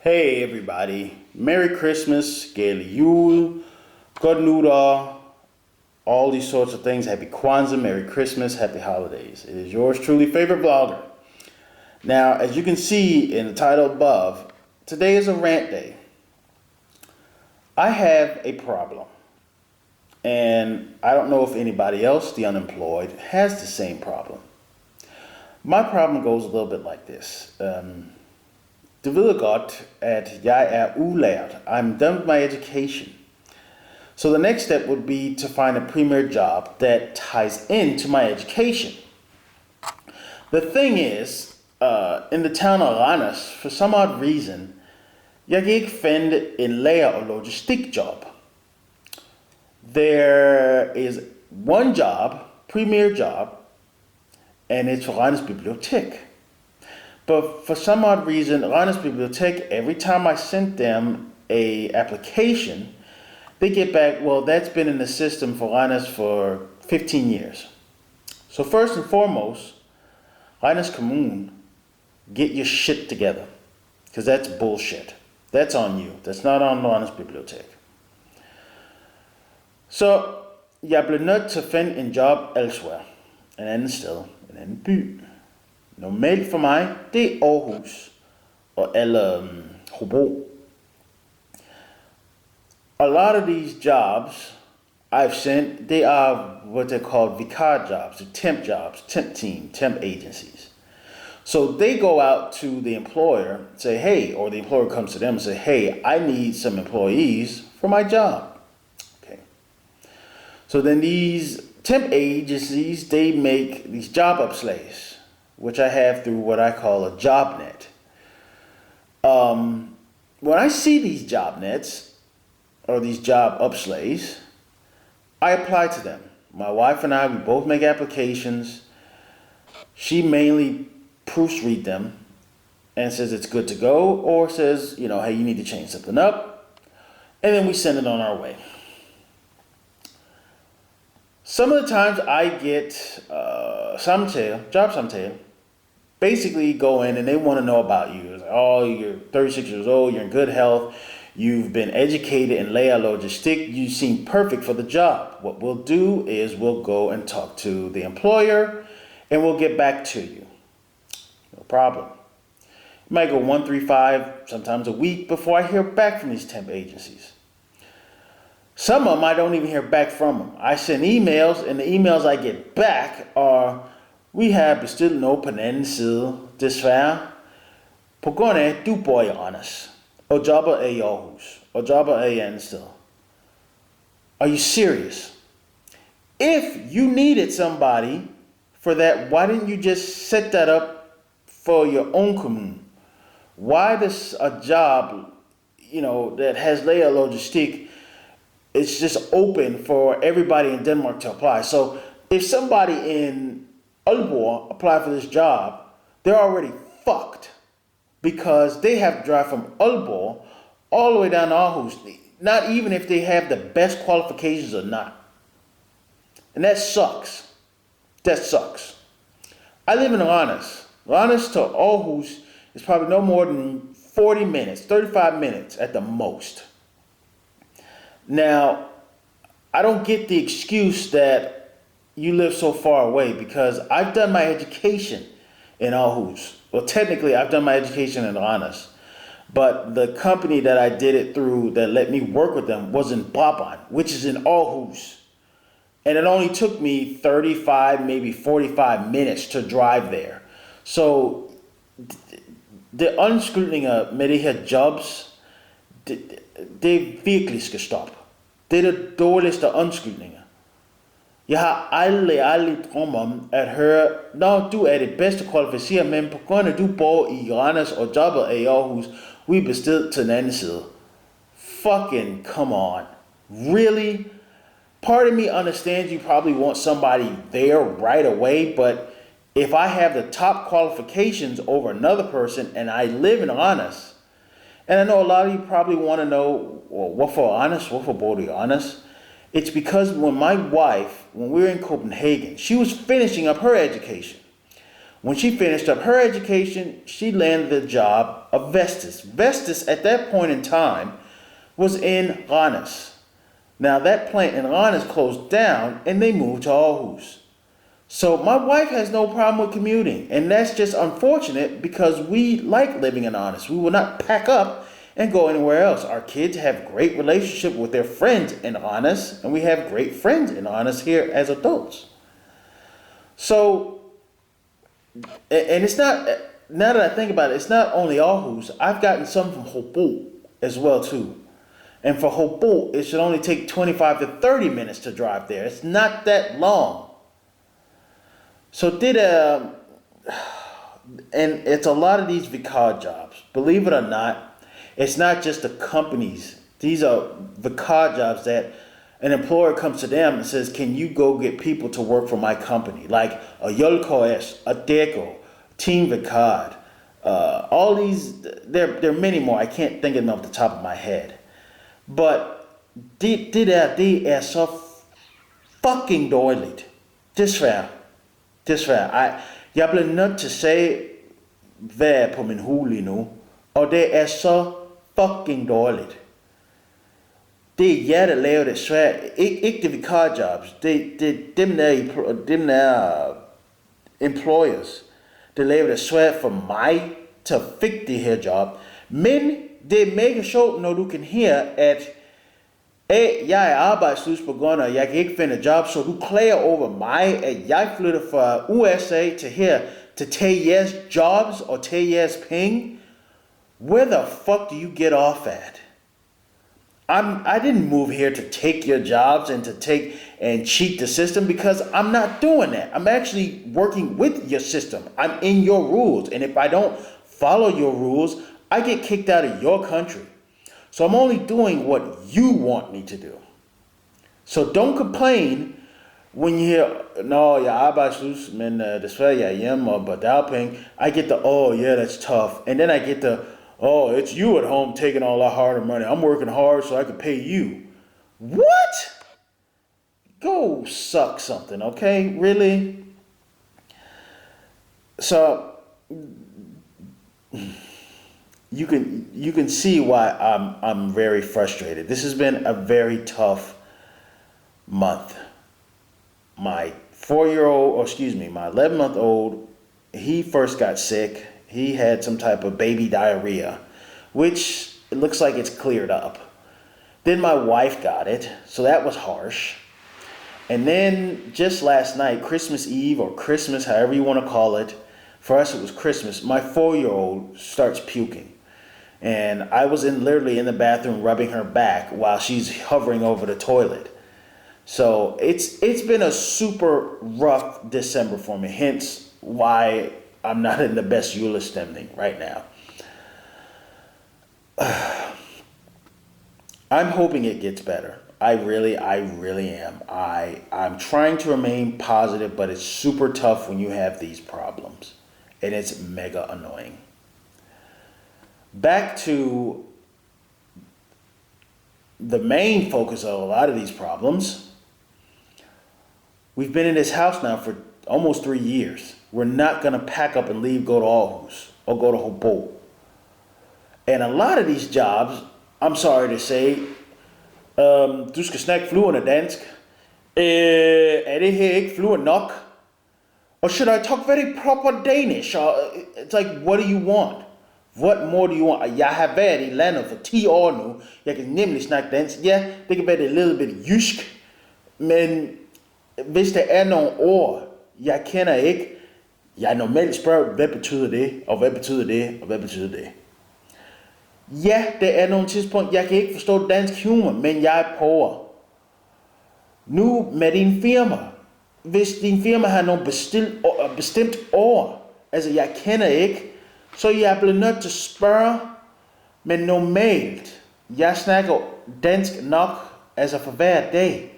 Hey everybody, Merry Christmas, Glædelig Jul, Godt Nytår, all these sorts of things. Happy Kwanzaa, Merry Christmas, Happy Holidays. It is yours truly, favorite vlogger. Now, as you can see in the title above, today is a rant day. I have a problem, and I don't know if anybody else, the unemployed, has the same problem. My problem goes a little bit like this. Du ved godt, at jeg er udlært. I'm done with my education. So the next step would be to find a premier job that ties into my education. The thing is, in the town of Randers, for some odd reason, jeg kan ikke finde en lager- og logistikjob. There is one job, premier job, and it's for Randers Bibliotek. But for some odd reason, Randers Bibliotek, every time I sent them a application, they get back, well, that's been in the system for Randers for 15 years. So first and foremost, Randers Kommune, get your shit together. Because that's bullshit. That's on you. That's not on Randers Bibliotek. Så jeg blev nødt til at finde en job elsewhere. En anden sted. En anden by. Normalt for mig, det er Aarhus eller Hobro. A lot of these jobs I've sent, they are what they're called vicar jobs, temp jobs, temp team, temp agencies. So they go out to the employer, say, hey, or the employer comes to them and say, hey, I need some employees for my job. Okay. So then these temp agencies, they make these job opslags, which I have through what I call a job net. When I see these job nets, or these job upslays, I apply to them. My wife and I, we both make applications. She mainly proofread them and says it's good to go, or says, hey, you need to change something up. And then we send it on our way. Some of the times I get job samtale, basically go in and they want to know about you. It's like, oh, you're 36 years old, you're in good health, you've been educated in layout logistic, you seem perfect for the job. What we'll do is we'll go and talk to the employer and we'll get back to you. No problem. It might go 1, 3, 5, sometimes a week before I hear back from these temp agencies. Some of them I don't even hear back from them. I send emails and the emails I get back are, vi har bestilt noget på den anden side, desværre, på grund af, at du bor i Randers, og jobber er i Aarhus, og jobber er i andet sted. Are you serious? If you needed somebody for that, why didn't you just set that up for your own commune? Why does a job, that has layer logistic, it's just open for everybody in Denmark to apply? So if somebody in Aalborg apply for this job, they're already fucked because they have to drive from Aalborg all the way down to Aarhus, not even if they have the best qualifications or not. And that sucks. That sucks. I live in Randers. Randers to Aarhus is probably no more than 40 minutes, 35 minutes at the most. Now, I don't get the excuse that you live so far away, because I've done my education in Aarhus. Well, technically, I've done my education in Randers, but the company that I did it through that let me work with them was in Brabant, which is in Aarhus. And it only took me 35, maybe 45 minutes to drive there. So, the undskyldninger med de her jobs, det virkelig skal stoppe. Det er det dårligste undskyldninger. Jeg har aldrig drømt om at høre, når du er det bedste kvalificeret, men på grund af, at du bor i Randers og jobber i Aarhus, vi er bestilt til den anden side. Fucking come on. Really? Part of me understands you probably want somebody there right away, but if I have the top qualifications over another person and I live in Randers, and I know a lot of you probably want to know, well, hvorfor Randers? Hvorfor bor du i Randers? It's because when my wife, when we were in Copenhagen, she was finishing up her education. When she finished up her education, she landed a job of Vestas. Vestas at that point in time was in Rannes. Now that plant in Rannes closed down and they moved to Aarhus. So my wife has no problem with commuting, and that's just unfortunate because we like living in Rannes. We will not pack up and go anywhere else. Our kids have great relationship with their friends in Rannes, and we have great friends in Rannes here as adults. So, and it's not, now that I think about it, it's not only Aarhus. I've gotten some from Hobart as well too. And for Hobart, it should only take 25 to 30 minutes to drive there. It's not that long. So and it's a lot of these vicar jobs. Believe it or not, it's not just the companies. These are vicar jobs that an employer comes to them and says, can you go get people to work for my company? Like a Yolkoes, a Deco, Team Vicar, all these, there are many more. I can't think of them off the top of my head. But det er så fucking dårligt. Desværre. Jeg blev nødt til at sige, hvad er på min hule lige nu. Og det er så fucking dårligt. Det er jer, der laver det svært. Ikke det vikarjobs. Det er dem der employers, der laver det svært for mig til at fikse det her job. Men det er mega sjovt, når du kan høre, at jeg er arbejdsløs på grund af, at jeg kan ikke finde et job, så du klager over mig, at jeg flytter fra USA til her, til at tage jeres jobs og tage jeres penge. Where the fuck do you get off at? I didn't move here to take your jobs and to take and cheat the system, because I'm not doing that. I'm actually working with your system. I'm in your rules, and if I don't follow your rules, I get kicked out of your country. So I'm only doing what you want me to do. So don't complain when you hear, no, jeg er arbejdsløs, men desværre jeg er hjemme og på dagpenge. I get the, oh yeah, that's tough. And then I get the, oh, it's you at home taking all that harder money. I'm working hard so I can pay you. What? Go suck something, okay? Really? So you can see why I'm very frustrated. This has been a very tough month. My 11-month-old, he first got sick. He had some type of baby diarrhea, which it looks like it's cleared up. Then my wife got it, so that was harsh. And then just last night, Christmas Eve or Christmas, however you want to call it, for us it was Christmas, my 4-year-old starts puking. And I was literally in the bathroom rubbing her back while she's hovering over the toilet. So it's been a super rough December for me, hence why I'm not in the best julestemning right now. I'm hoping it gets better. I really am. I'm trying to remain positive, but it's super tough when you have these problems. And it's mega annoying. Back to the main focus of a lot of these problems. We've been in this house now for almost 3 years. We're not going to pack up and leave, go to Aarhus or go to Hobart. And a lot of these jobs, I'm sorry to say, du skal snakke fluende dansk. Er det her ikke fluent nok? Or should I talk very proper Danish? It's like, what do you want? What more do you want? Jeg har været i landet for 10 år nu. Jeg kan nemlig snakke dansk. Ja, det kan være det lidt bit jysk. Men hvis der er nogle ord, jeg kender ikke, jeg normalt spørger, hvad betyder det? Og hvad betyder det? Og hvad betyder det? Ja, der er nogle tidspunkt, jeg kan ikke forstå dansk humor, men jeg prøver. Nu med din firma. Hvis din firma har nogle bestemt ord, altså jeg kender ikke, så jeg bliver nødt til at spørge, men normalt, jeg snakker dansk nok, altså for hver dag.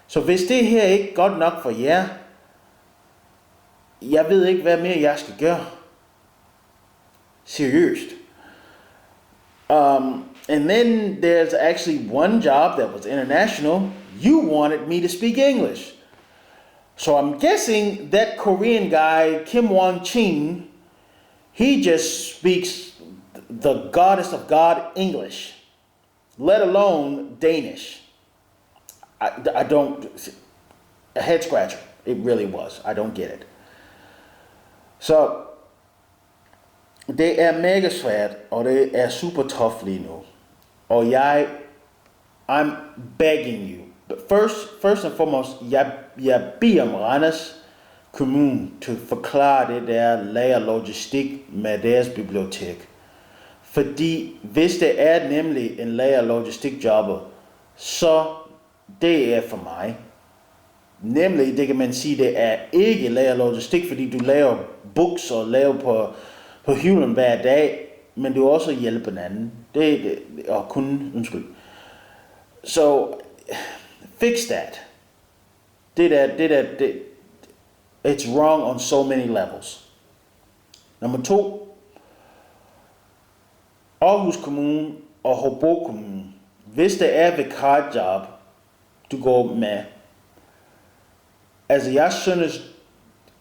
Så hvis det her ikke er godt nok for jer, jeg ved ikke, hvad mere jeg skal gøre. Seriøst. And then there's actually one job that was international. You wanted me to speak English. So I'm guessing that Korean guy, Kim Won-chin, he just speaks the goddess of God English, let alone Danish. I don't, a head scratcher. It really was. I don't get it. Så det er mega svært, og det er super tough lige nu. Og I'm begging you. But first and foremost, jeg beder om Randers Kommune til at forklare det der lagerlogistik med deres bibliotek. Fordi hvis det er nemlig en lagerlogistikjobber, så det er for mig. Nemlig, det kan man sige, det er ikke lagerlogistik, fordi du laver books og laver på hjulen hver dag, men du også hjælper en anden. Undskyld. So, fix that. It's wrong on so many levels. Nummer 2. Aarhus Kommune og Hobro Kommune. Hvis det er vikarjob, du går med. Altså, jeg synes,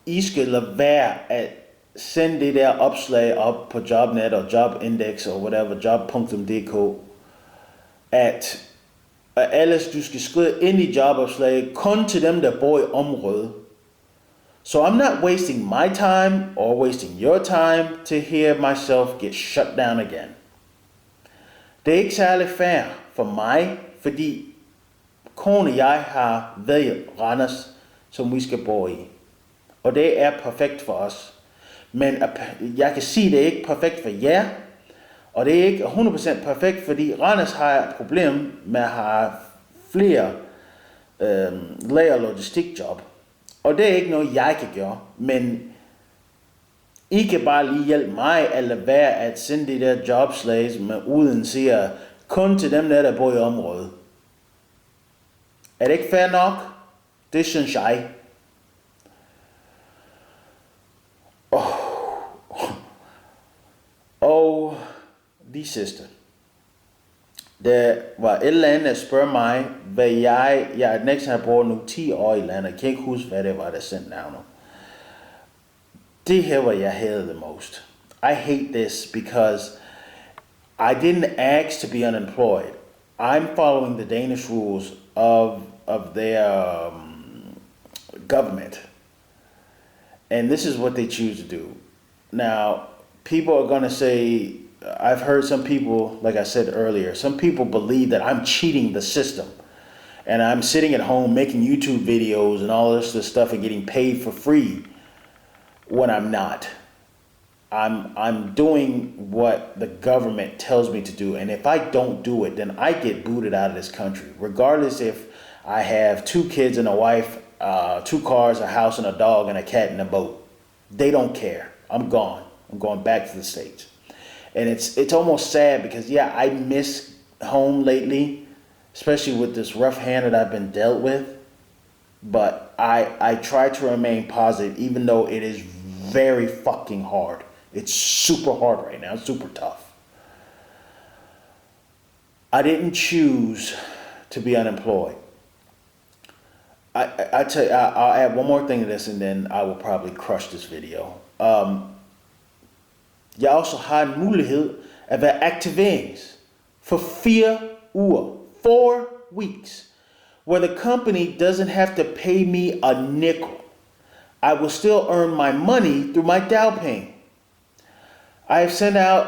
I skal lade være at sende det der opslag op på Jobnet og Jobindex og whatever, job.dk, at ellers du skal skrive ind i jobopslag kun til dem, der bor i området. So I'm not wasting my time or wasting your time to hear myself get shut down again. Det er ikke særlig fair for mig, fordi kone og jeg har valgt Randers, som vi skal bo i. Og det er perfekt for os. Men jeg kan sige, at det er ikke perfekt for jer. Og det er ikke 100% perfekt, fordi Randers har et problem med at have flere lagerlogistikjob. Og det er ikke noget, jeg kan gøre. Men I kan bare lige hjælpe mig at lade være at sende de der jobslags med uden siger kun til dem der bor i området. Er det ikke fair nok? Det synes jeg. Og de sidste. Der var et eller andet, der spørger mig, hvad jeg næsten har brugt nu 10 år i landet. Jeg kan ikke huske, hvad det var, der sendte navnet. Det her var jeg hated the most. I hate this because I didn't ask to be unemployed. I'm following the Danish rules of their government. And this is what they choose to do. Now, people are going to say, I've heard some people, like I said earlier, some people believe that I'm cheating the system. And I'm sitting at home making YouTube videos and all this stuff and getting paid for free when I'm not. I'm doing what the government tells me to do. And if I don't do it, then I get booted out of this country. Regardless if I have 2 kids and a wife, 2 cars, a house and a dog and a cat and a boat. They don't care. I'm gone. I'm going back to the States. And it's almost sad because, yeah, I miss home lately, especially with this rough hand that I've been dealt with. But I try to remain positive, even though it is very fucking hard. It's super hard right now. It's super tough. I didn't choose to be unemployed. I tell you, I'll add one more thing to this, and then I will probably crush this video. Jeg også har en mulighed at være aktiverings for 4 uger, 4 weeks, where the company doesn't have to pay me a nickel. I will still earn my money through my dagpenge. I have sent out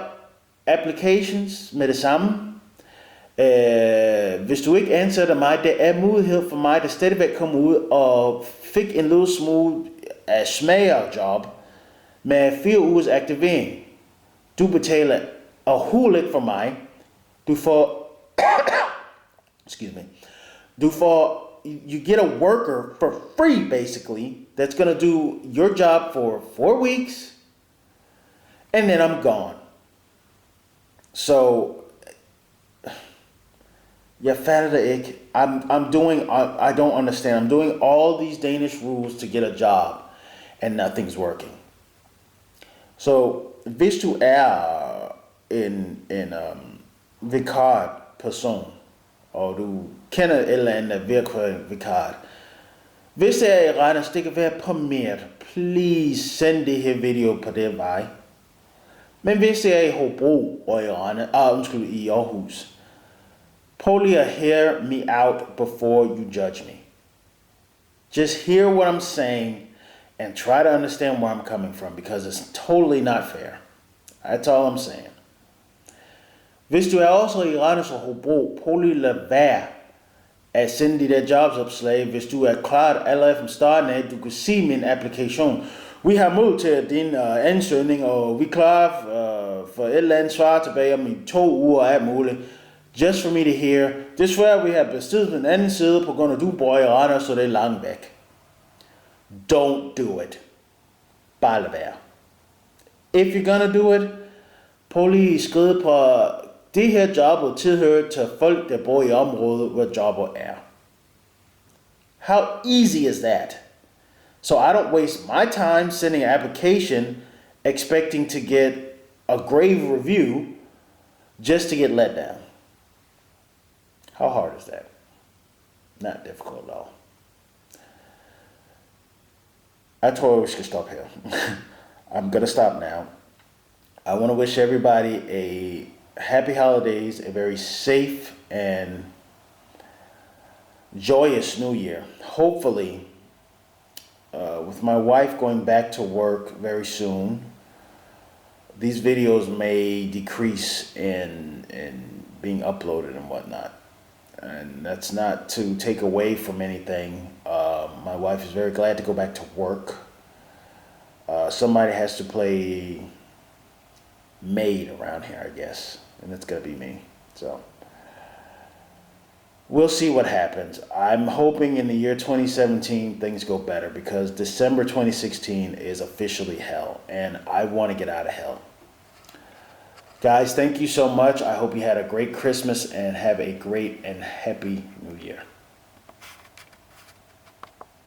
applications med det samme. Hvis du ikke ansætter mig, der er mulighed for mig, der stadigvæk kommer ud og fik en lille smule af smagerjob med 4 ugers aktivering. Du betaler overhovedet ikke for mig. Du får, excuse me, du får, you get a worker for free basically, that's gonna do your job for 4 weeks, and then I'm gone. So, jeg fatter det ikke. I'm doing, I don't understand. I'm doing all these Danish rules to get a job, and nothing's working. Så hvis du er en vikar person, og du kender et eller andet virkelig vikar, Hvis det er i Randers, det kan være primært. Please send det her video på den vej. Men hvis det er i Hobro og i Aarhus, prøv lige at hear me out before you judge me. Just hear what I'm saying and try to understand where I'm coming from, because it's totally not fair. That's all I'm saying. Hvis du er også i Randers og Hobro, prøv lige at lade være at sende de der jobsopslag, hvis du er klar allerede fra starten af. Du kan se min applikation. Vi har modtaget din ansøgning, og vi er klar for et eller andet svar tilbage om i 2 uger og alt muligt. Just for me to hear. Desværre, vi har bestilt på den anden side, på grund af du bor i Randers, så det er langt væk. Don't do it. Bare lad være. If you're gonna do it, prøv lige at skrive på, det her job tilhører til folk, der bor i området, hvor jobbet er. How easy is that? So I don't waste my time sending an application expecting to get a grave review just to get let down. How hard is that? Not difficult at all. I tror, vi skal stoppe her. I'm gonna stop now. I want to wish everybody a happy holidays, a very safe and joyous new year. Hopefully, with my wife going back to work very soon, these videos may decrease in being uploaded and whatnot. And that's not to take away from anything. My wife is very glad to go back to work. Somebody has to play maid around here, I guess, and it's gonna be me. So we'll see what happens. I'm hoping in the year 2017 things go better, because December 2016 is officially hell, and I want to get out of hell. Guys, thank you so much. I hope you had a great Christmas and have a great and happy New Year.